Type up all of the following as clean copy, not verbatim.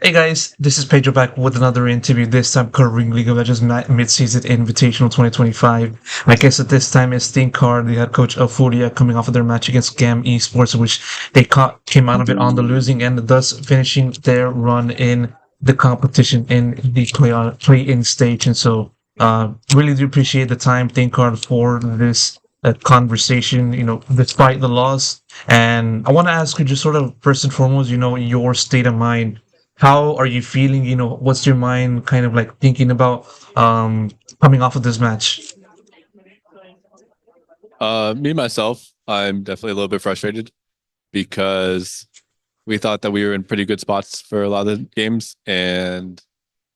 Hey guys, this is Pedro back with another interview, this time covering League of Legends Mid-Season Invitational 2025. My guest at this time is Thinkcard, the head coach of FURIA, coming off of their match against GAM Esports, which came out of it on the losing end, thus finishing their run in the competition in the play-in stage. And so, really do appreciate the time, Thinkcard, for this conversation, despite the loss. And I want to ask you just sort of first and foremost, your state of mind. How are you feeling? What's your mind kind of like thinking about coming off of this match? Me myself, I'm definitely a little bit frustrated because we thought that we were in pretty good spots for a lot of the games, and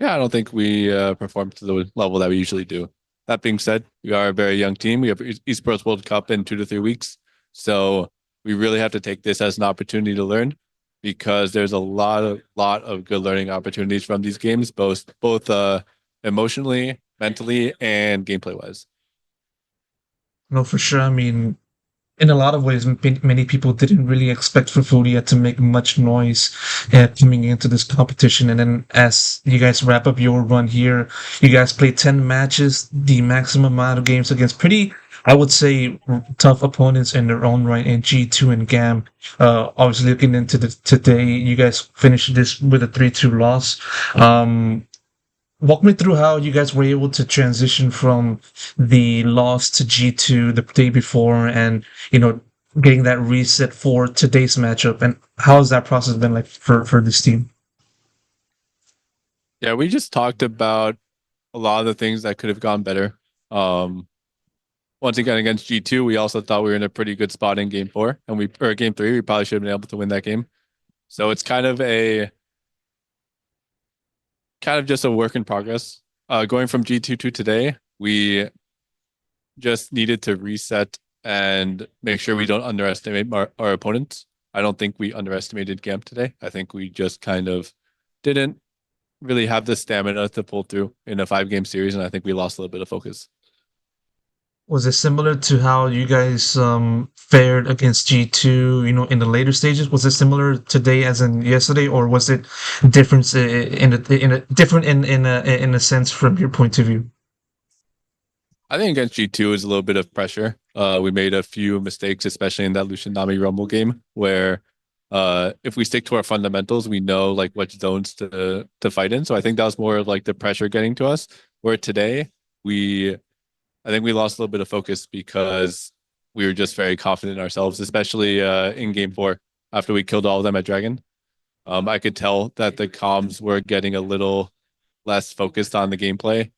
yeah, I don't think we performed to the level that we usually do. That being said, we are a very young team. We have Esports World Cup in 2 to 3 weeks, so we really have to take this as an opportunity to learn because there's a lot of good learning opportunities from these games, both emotionally, mentally, and gameplay wise. No, for sure. I mean, in a lot of ways, many people didn't really expect for Furia to make much noise coming into this competition. And then as you guys wrap up your run here, you guys played 10 matches, the maximum amount of games against pretty, I would say, tough opponents in their own right in G2 and GAM. Obviously, looking into today, you guys finished this with a 3-2 loss. Walk me through how you guys were able to transition from the loss to G2 the day before and, you know, getting that reset for today's matchup. And how has that process been like for this team? Yeah, we just talked about a lot of the things that could have gone better. Um, Once again against G2, we also thought we were in a pretty good spot in game four, and we or game three, we probably should have been able to win that game. So it's kind of just a work in progress. Going from G2 to today, we just needed to reset and make sure we don't underestimate our opponents. I don't think we underestimated GAMP today. I think we just kind of didn't really have the stamina to pull through in a 5 game series, and I think we lost a little bit of focus. Was it similar to how you guys fared against G2, in the later stages? Was it similar today as in yesterday, or was it different in a sense from your point of view? I think against G2 is a little bit of pressure. We made a few mistakes, especially in that Lucian Nami Rumble game, where if we stick to our fundamentals, we know like which zones to fight in. So I think that was more of like the pressure getting to us. Where today we I think we lost a little bit of focus because we were just very confident in ourselves, especially in game four after we killed all of them at Dragon. I could tell that the comms were getting a little less focused on the gameplay,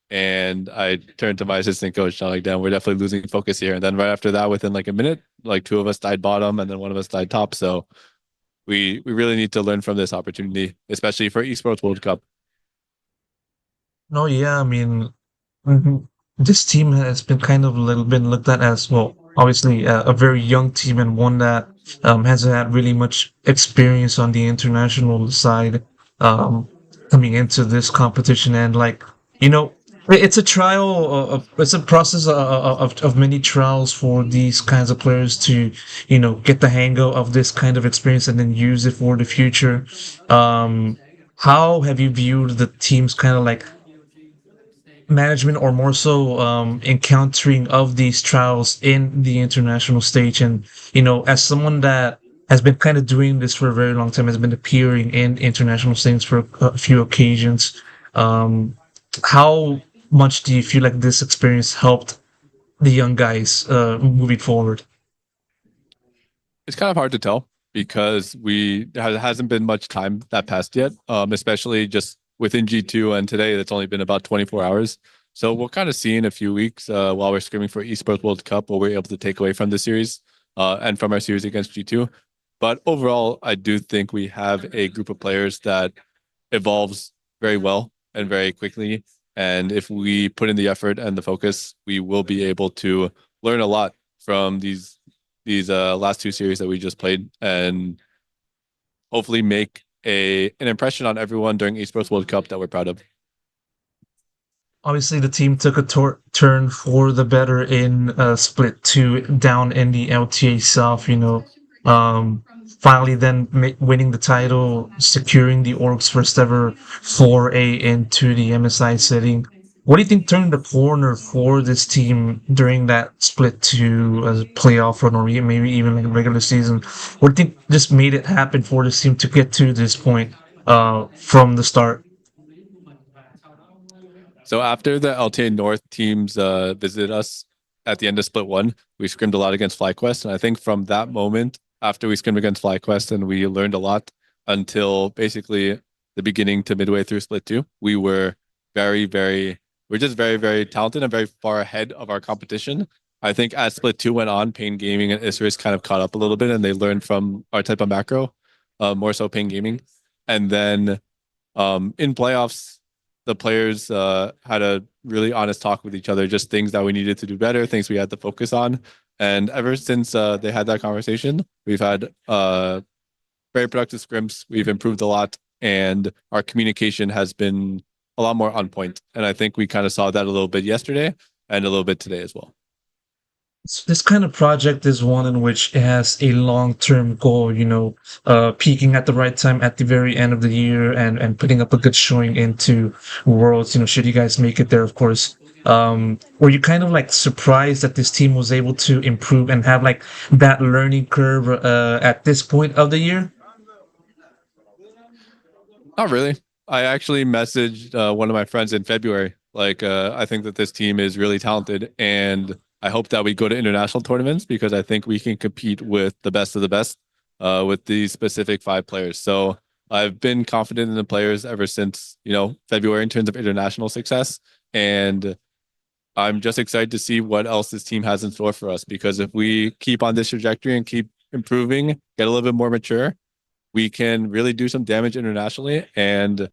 and I turned to my assistant coach, and I'm like, "Damn, we're definitely losing focus here." And then right after that, within like a minute, like two of us died bottom, and then one of us died top. So we really need to learn from this opportunity, especially for Esports World Cup. No, yeah, I mean, mhm, this team has been kind of been looked at as well. Obviously, a very young team and one that hasn't had really much experience on the international side um, coming into this competition. And like, you know, it's a it's a process of many trials for these kinds of players to, get the hang of this kind of experience and then use it for the future. Um, how have you viewed the team's kind of like management or more so encountering of these trials in the international stage? And as someone that has been kind of doing this for a very long time, has been appearing in international things for a few occasions, um how much do you feel like this experience helped the young guys moving forward? It's kind of hard to tell because there hasn't been much time that passed yet, especially just within G2, and today it's only been about 24 hours. So we'll kind of see in a few weeks while we're screaming for Esports World Cup what we're able to take away from the series and from our series against G2. But overall, I do think we have a group of players that evolves very well and very quickly. And if we put in the effort and the focus, we will be able to learn a lot from these last 2 series that we just played, and hopefully make an impression on everyone during Esports World Cup that we're proud of. Obviously, the team took a turn for the better in split two down in the LTA South. Um, finally then winning the title, securing the org's first ever foray into the MSI setting. What do you think turned the corner for this team during that split to a playoff run or maybe even like a regular season? What do you think just made it happen for this team to get to this point from the start? So after the LTA North teams visited us at the end of Split 1, we scrimmed a lot against FlyQuest. And I think from that moment, after we scrimmed against FlyQuest and we learned a lot until basically the beginning to midway through Split 2, we were we're just very, very talented and very far ahead of our competition. I think as Split 2 went on, Pain Gaming and Isris kind of caught up a little bit and they learned from our type of macro, more so Pain Gaming. And then in playoffs, the players had a really honest talk with each other, just things that we needed to do better, things we had to focus on. And ever since they had that conversation, we've had very productive scrims. We've improved a lot, and our communication has been a lot more on point. And I think we kind of saw that a little bit yesterday and a little bit today as well. This kind of project is one in which it has a long-term goal, peaking at the right time at the very end of the year and putting up a good showing into Worlds, should you guys make it there, of course. Were you kind of like surprised that this team was able to improve and have like that learning curve at this point of the year? Not really. I actually messaged one of my friends in February. Like, I think that this team is really talented, and I hope that we go to international tournaments because I think we can compete with the best of the best with these specific 5 players. So I've been confident in the players ever since, February in terms of international success. And I'm just excited to see what else this team has in store for us because if we keep on this trajectory and keep improving, get a little bit more mature, we can really do some damage internationally and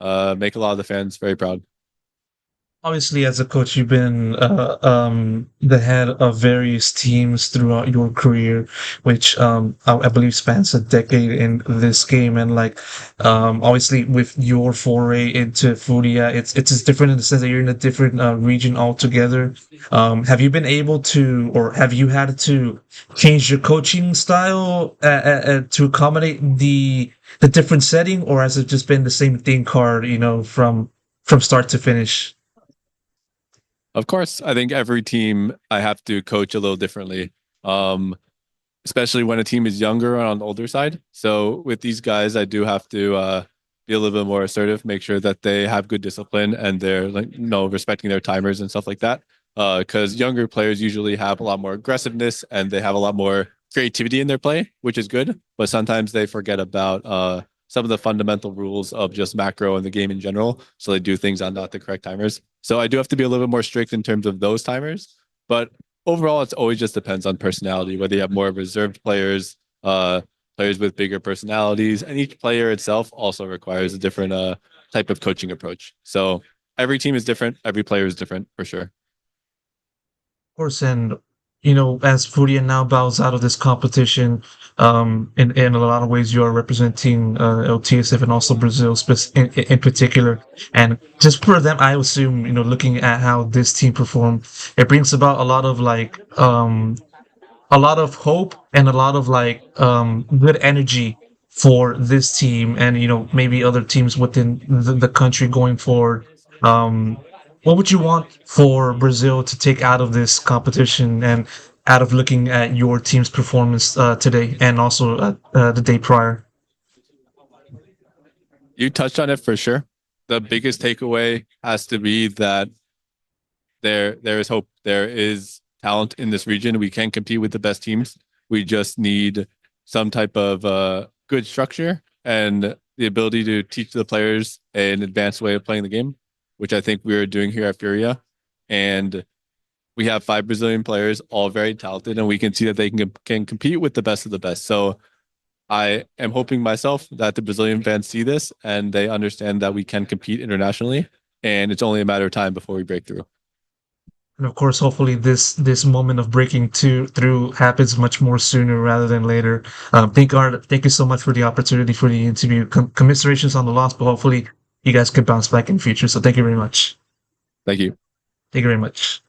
make a lot of the fans very proud. Obviously, as a coach, you've been the head of various teams throughout your career, which I believe spans a decade in this game. And like, obviously, with your foray into FURIA, it's just different in the sense that you're in a different region altogether. Have you been able to, or have you had to change your coaching style to accommodate the different setting, or has it just been the same thing card, from start to finish? Of course, I think every team I have to coach a little differently, especially when a team is younger or on the older side. So with these guys, I do have to be a little bit more assertive, make sure that they have good discipline and they're like respecting their timers and stuff like that. Because younger players usually have a lot more aggressiveness and they have a lot more creativity in their play, which is good. But sometimes they forget about some of the fundamental rules of just macro and the game in general. So they do things on not the correct timers. So I do have to be a little bit more strict in terms of those timers. But overall, it's always just depends on personality, whether you have more reserved players, players with bigger personalities, and each player itself also requires a different type of coaching approach. So every team is different, every player is different for sure. Course, and as Furia now bows out of this competition, in a lot of ways, you are representing LTSF and also Brazil in particular. And just for them, I assume, looking at how this team performed, it brings about a lot of like a lot of hope and a lot of like good energy for this team and maybe other teams within the country going forward. um what would you want for Brazil to take out of this competition and out of looking at your team's performance today and also the day prior? You touched on it for sure. The biggest takeaway has to be that there is hope. There is talent in this region. We can compete with the best teams. We just need some type of good structure and the ability to teach the players an advanced way of playing the game, which I think we're doing here at Furia. And we have 5 Brazilian players, all very talented, and we can see that they can compete with the best of the best. So I am hoping myself that the Brazilian fans see this and they understand that we can compete internationally, and it's only a matter of time before we break through. And of course, hopefully, this moment of breaking through happens much more sooner rather than later. Thank you so much for the opportunity for the interview. Commiserations on the loss, but hopefully, you guys can bounce back in the future. So, thank you very much. Thank you. Thank you very much.